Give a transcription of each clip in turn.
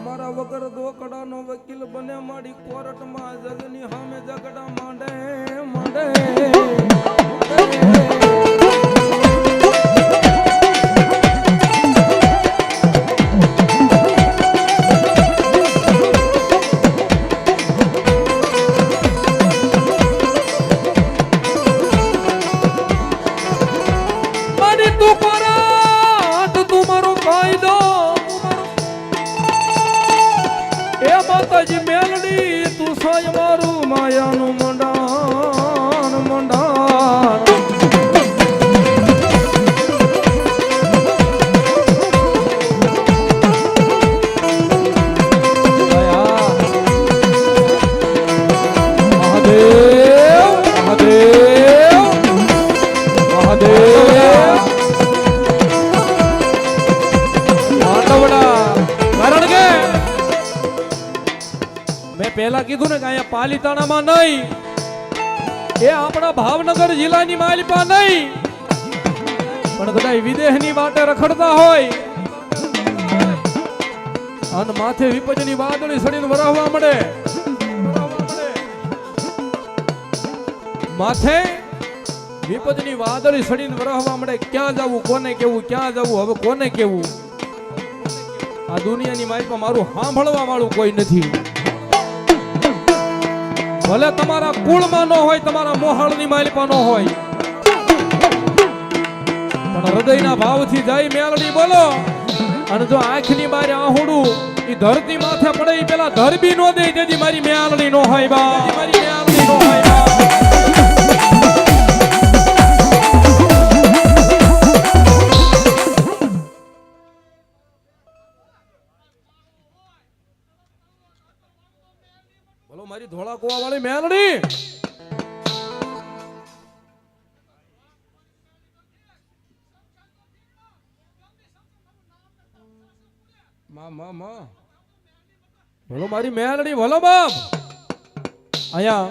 મારા વગર દોકડાનો વકીલ બને મારી કોર્ટમાં જગની સામે ઝઘડા માંડે માંડે માતાજી મેલડી તું સોય મારું માયાનું મંડાણ મંડાણ મહાદેવ મહાદેવ મહાદેવ કારણ કે મેં પહેલા કીધું ને કે અહીંયા પાલિતાણામાં નહીં, એ આપણા ભાવનગર જિલ્લાની માલિપા નહીં, પણ કદાચ વિદેશની વાટે રખડતા હોય અને માથે વિપજની વાદળી સડીને વરાવવા મળે, માથે વિપજની વાદળી સડીને વરાવવા મળે, ક્યાં જવું કોને કેવું, ક્યાં જવું હવે કોને કેવું, આ દુનિયાની માલિપા મારું સાંભળવા વાળું કોઈ નથી. ભલે તમારા કુળમાં ન હોય, તમારા મોહાળની માલિપા ન હોય, પણ હૃદયના ભાવથી જાય મેલડી બોલો. અને જો આંખની બારે આહુડું ઈ ધરતી માથે પડે ઈ પેલા ધરબી નો દે જેથી મારી મેલડી નો હોય બા, મારી મેલડી નો હોય બા. બોલો મારી ધોળા કુવા વાળી મેલડી. બોલો મારી મેલડી, બોલો બાપ. અહીંયા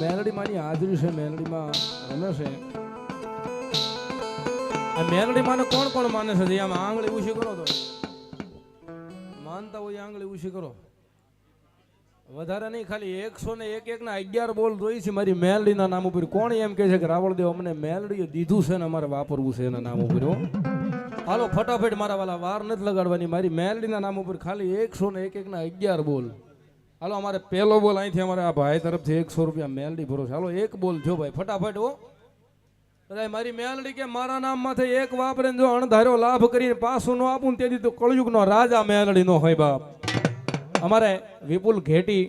મેલડી માની હાજરી છે, મેલડી માં રમે છે. આ મેલડી માને કોણ કોણ માને છે? આમાં આંગળી ઊંચી કરો તો માનતા હોય, આંગળી ઊંચી કરો. વધારે નહીં, ખાલી 101 ના 11 બોલ જોઈ છે મારી મેલડી ના નામ ઉપર. કોણ એમ કે છે કે રાવળદેવ અમને મેલડીએ દીધું છે ને અમારે વાપરવું છે એના નામ ઉપર? હાલો ફટાફટ, મારા વાલા વાર નથી લગાડવાની. મારી મેલડી ના નામ ઉપર ખાલી 101 ના 11 બોલ. હાલો અમારે પહેલો બોલ અહીંથી અમારે આ ભાઈ તરફથી 100 રૂપિયા મેલડી ભરોસે. હાલો એક બોલ જો ભાઈ ફટાફટ. હો મારી મેલડી કે મારા નામ માંથી એક વાપરે જો અણધાર્યો લાભ કરીને પાછું ન આપું તેથી તો કળયુગ નો રાજા મેલડી નો હોય બાપ. અમારે વિપુલ ઘેટી,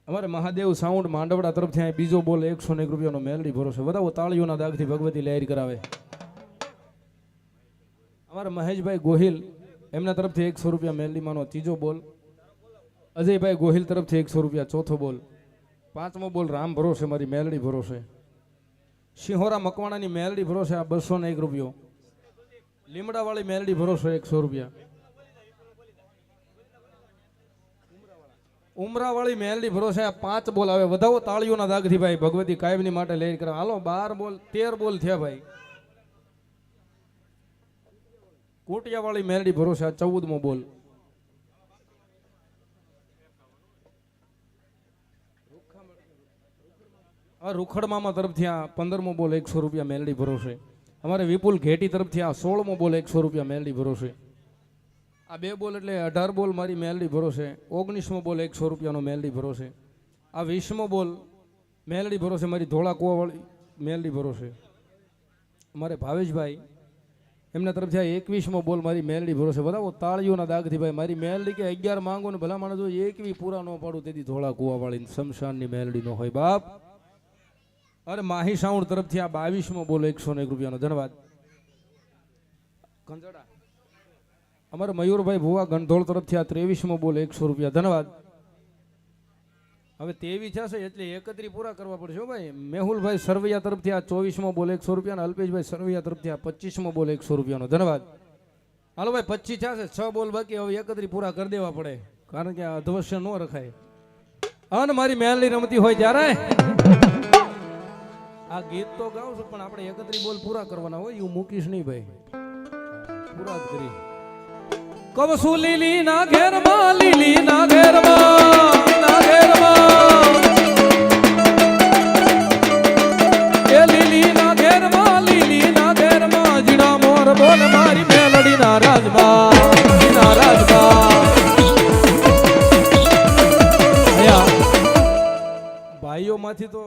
અમારે મહાદેવ સાઉન્ડ માંડવડા તરફથી બીજો બોલ 101 રૂપિયાનો મેલડી ભરોસે. વધાવો તાળીઓના દાગથી ભગવતી લહેર કરાવે. અમારે મહેશભાઈ ગોહિલ એમના તરફથી 100 રૂપિયા મેલડી માનો ત્રીજો બોલ. અજયભાઈ ગોહિલ તરફથી 100 રૂપિયા ચોથો બોલ. પાંચમો બોલ રામ ભરોસે મારી મેલડી ભરોસે. સિંહોરા મકવાણાની મેલડી ભરોસે આ 201 રૂપિયો. લીમડા વાળી મેલડી ભરોસે 100 રૂપિયા. ઉમરા વાળી મેલડી ભરોસે આ 5 બોલ આવે. વધાવો તાળીઓના દાગથી ભાઈ ભગવતી કાયમની માટે લહેર કરાવે. હાલો 12 બોલ 13 બોલ થયા ભાઈ. કોટિયા વાળી મેલડી ભરોસે આ 14મો બોલ. રૂખડ મામા તરફથી આ 15મો બોલ 100 રૂપિયા મેલડી ભરોસે. અમારે વિપુલ ઘેટી તરફથી આ 16મો બોલ 100 રૂપિયા મેલડી ભરોસે. આ 2 બોલ એટલે 18 બોલ મારી મેલડી ભરોસે. 19મો બોલ 100 રૂપિયાનો મેલડી ભરોસે. આ 20મો બોલ મેલડી ભરોસે મારી ધોળા કુવા વાળી મેલડી ભરોસે. અમારે ભાવેશભાઈ એમના તરફથી આ 21મો બોલ મારી મેલડી ભરોસે. બરાબર તાળીઓના દાગથી ભાઈ મારી મેલડી કે 11 માંગો ને ભલા માણસ જો 21 પૂરા ન પાડું તેથી ધોળા કુવા વાળી શમશાનની મેલડી નો હોય બાપ. અરે માહી સાઉન્ડ તરફથી આ 22મો બોલ 101 રૂપિયાનો. ધન્યવાદ. કંજડા અમારે મયુરભાઈ ભુવા ગણધોળ તરફથી આ 23મો બોલ 100 રૂપિયા. ધન્યવાદ. હવે 23 થશે એટલે 31 પૂરા કરવા પડશે ભાઈ. મેહુલભાઈ સરવૈયા તરફથી આ 24મો બોલ 100 રૂપિયા. અલ્પેશભાઈ સરવૈયા તરફથી આ 25મો બોલ 100 રૂપિયાનો. ધન્યવાદ. હાલો ભાઈ 25 થશે, 6 બોલ બાકી. હવે 31 પૂરા કરી દેવા પડે કારણ કે આ અધવશ્ય ન રખાય. અને મારી મેલડી રમતી હોય ત્યારે આ ગીત તો ગાઉં છું પણ આપણે 31 બોલ પૂરા કરવાના હોય એવું મૂકીશ નહીં ભાઈ, પૂરા જ કરી. કવસુ લીલી ના ઘેરમાં, લીલી ના ઘેરમાં, ના ઘેરમાં એ લીલી ના ઘેરમાં, લીલી ના ઘેરમાં જીણા મોર બોલ મારી મેલડી ના રાજમાં, ના રાજમાં. ભાઈઓ માંથી તો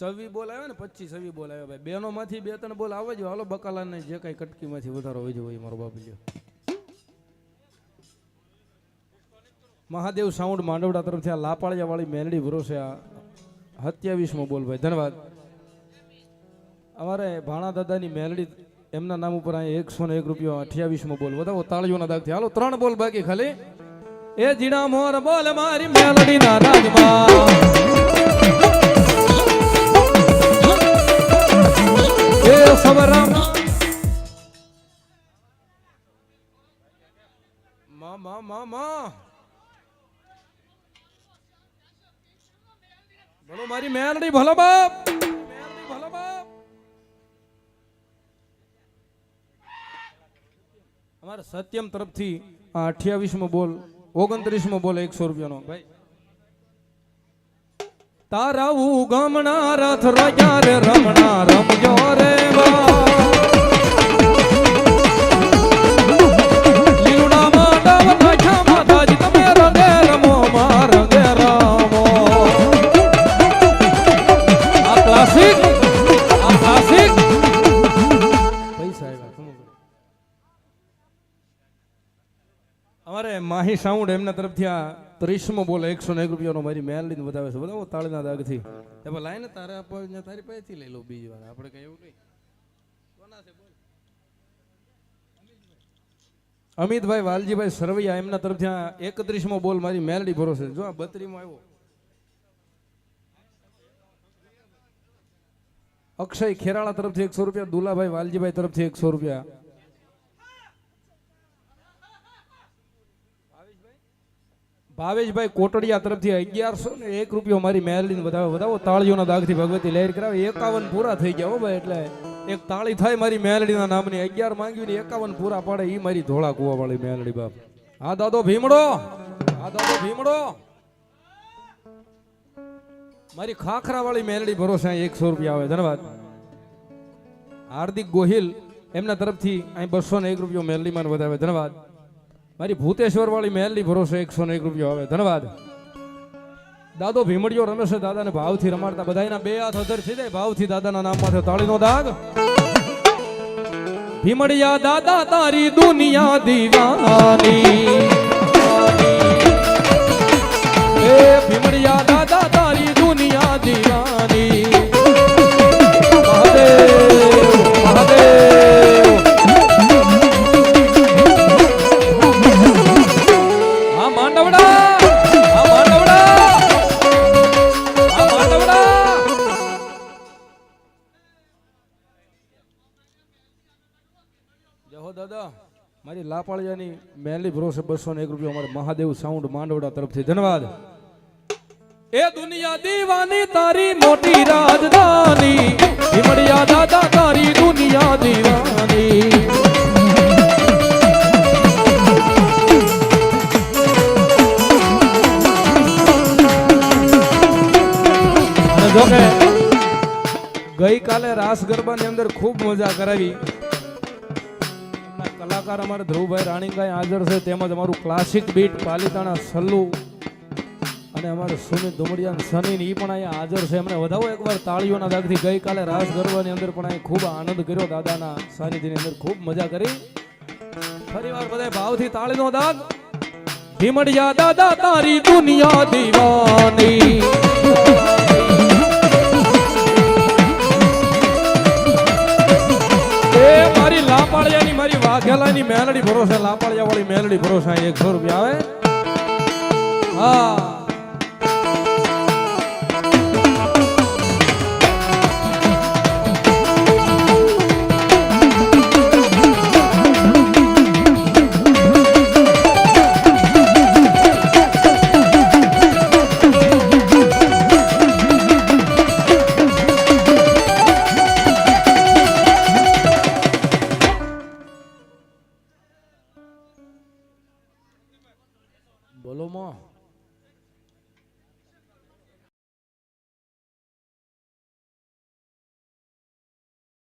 24 બોલ આવ્યો ને, 25 26 બોલ આવ્યો ભાઈ. બહેનો માંથી 2-3 બોલ આવે જો. હાલો બકાલા ને જે કઈ કટકી માંથી વધારો હોય હોય મારો બાપ લ્યો. મહાદેવ સાઉન્ડ માંડવડા તરફથી આ લાપાળિયા વાળી મેલડી ભરોસે આ 27મો બોલ ભાઈ. ધન્યવાદ. અમારે ભાણા દાદાની મેલડી એમના નામ ઉપર અહીંયા 101 રૂપિયા 28મો બોલ. વધાવો તાળીઓના દાગથી. હાલો 3 બોલ બાકી ખાલી. એ જીણા મોર બોલ મારી મેલડી ના રાજમાં, એ સવરામ મા બોલો મારી મેલડી ભલો બાપ, મેલડી ભલો બાપ. અમારે સત્યમ તરફથી આ 28મો બોલ, 29મો બોલ 100 રૂપિયાનો ભાઈ. તારા ઉગમણા રથ રજા રે રમણા રમજો રે લીલુડા માંડવ નાખ્યા માતાજી તમે રંગે રમો માં રંગે રમો. આ ક્લાસિક, આ ક્લાસિક પૈસા આવ્યા. અમારે માહી સાઉન્ડ એમના તરફથી આ 30મો બોલ 101 રૂપિયાનો મારી મેલડી બતાવે છે. બતાવો તાળીના દાગથી. એ પણ લાઈને તારા તારી પાસેથી લઈ લો બીજી વાર. આપણે કઈ એવું નહીં. અમિતભાઈ વાલજીભાઈ સરવૈયા એમના તરફથી આ 31મો બોલ મારી મેલડી ભરોસે. જો આ 32મો આવ્યો. અક્ષય ખેરાળા તરફથી 100 રૂપિયા. દુલાભાઈ વાલજીભાઈ તરફથી 100 રૂપિયા. ભાવેશભાઈ કોટડિયા તરફથી 1101 રૂપિયો મારી મેલડીને વધાવો. વધાવો તાળીઓના દાગથી ભગવતી લહેર કરાવે. 51 પૂરા થઈ ગયા હો ભાઈ. એટલે એક તાળી થાય મારી મેલડીના નામની. 11 માંગ્યું ને 51 પૂરા પાડે ઈ મારી ધોળા કુવા વાળી મેલડી બાપ. આ દાદો ભીમડો, આ દાદો ભીમડો મારી ખાખરા વાળી મેલડી ભરોસે 100 રૂપિયા આવે. ધન્યવાદ. હાર્દિક ગોહિલ એમના તરફથી અહીં 201 રૂપિયો મેલડીમાં વધાવે. ધન્યવાદ. મારી ભૂતેશ્વર વાળી મેલડી ભરોસે 101 રૂપિયા આવે. ધન્યવાદ. દાદો ભીમડિયો રમેશ દાદાને ભાવથી રમાડતા બધાના 2 હાથ અધર થઈ જાય. ભાવથી દાદાના નામ માથે તાળીનો દાગ. ભીમડિયા દાદા તારી દુનિયા દીવાની, એ ભીમડિયા દાદા તારી દુનિયા દીવાની. મહાદેવ મહાદેવ. દાદા મારી લાપાળિયાની મેલડી ભરોસે 201 રૂપિયા અમારે મહાદેવ સાઉન્ડ માંડવડા તરફથી. ધન્યવાદ. એ દુનિયા દીવાની તારી મોટી રાજધાની, ભીમડિયા દાદા તારી દુનિયા દીવાની. જોકે ગઈકાલે રાસ ગરબાની અંદર ખૂબ મજા કરાવી. કલાકાર અમારે ધ્રુવભાઈ રાણીકાઈ હાજર છે, તેમજ અમારું ક્લાસિક બીટ પાલિતાણા સલ્લુ અને અમારે સુમિત ધુમડિયા સની એ પણ અહીંયા હાજર છે. એમને વધાવો એકવાર તાળીઓના દાગથી. ગઈકાલે રાસ ગરબાની અંદર પણ અહીં ખૂબ આનંદ કર્યો. દાદાના સાનિધ્યની અંદર ખૂબ મજા કરી. ફરીવાર બધા ભાવથી તાળીનો દાગ. ભીમડિયા દાદા તારી દુનિયા દીવાની, મારી લાપાળિયાની મારી વાઘેલાની મેલડી ભરોસે, લાપાળિયા વાળી મેલડી ભરોસે 100 રૂપિયા આવે. હા બોલો માં